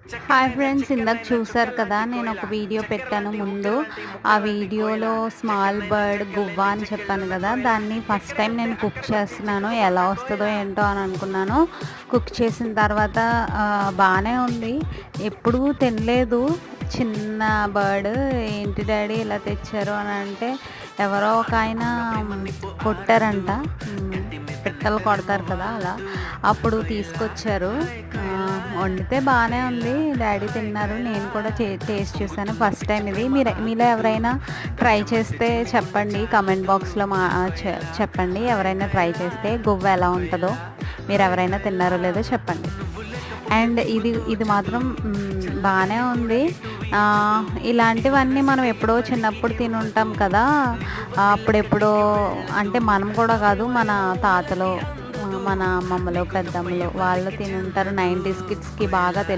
Hi friends, ఇందాక చూసారు కదా, నేను ఒక వీడియో పెట్టాను ముందు. ఆ వీడియోలో స్మాల్ బర్డ్ గువ్వ అని చెప్పాను కదా, దాన్ని ఫస్ట్ టైం నేను కుక్ చేస్తున్నాను. ఎలా వస్తుందో ఏంటో అని అనుకున్నాను. కుక్ చేసిన తర్వాత బాగానే ఉంది. ఎప్పుడూ తినలేదు. చిన్న బర్డ్ ఏంటి డాడీ ఇలా తెచ్చారు అని అంటే, ఎవరో ఒక ఆయన కొట్టారంట. పిట్టలు కొడతారు కదా, అలా అప్పుడు తీసుకొచ్చారు. వండితే బాగానే ఉంది. డాడీ తిన్నారు, నేను కూడా టేస్ట్ చూసాను. ఫస్ట్ టైం ఇది. మీలో ఎవరైనా ట్రై చేస్తే చెప్పండి, కమెంట్ బాక్స్లో చెప్పండి. ఎవరైనా ట్రై చేస్తే గువ్వ ఎలా ఉంటుందో, మీరు ఎవరైనా తిన్నారో లేదో చెప్పండి. అండ్ ఇది మాత్రం బాగానే ఉంది. ఇలాంటివన్నీ మనం ఎప్పుడో చిన్నప్పుడు తిని ఉంటాం కదా. అప్పుడెప్పుడో అంటే మనం కూడా కాదు, మన తాతలు, మన అమ్మమ్మలు, పెద్దమ్మలు వాళ్ళు తిని ఉంటారు. 90s కిడ్స్కి బాగా తెలుసు.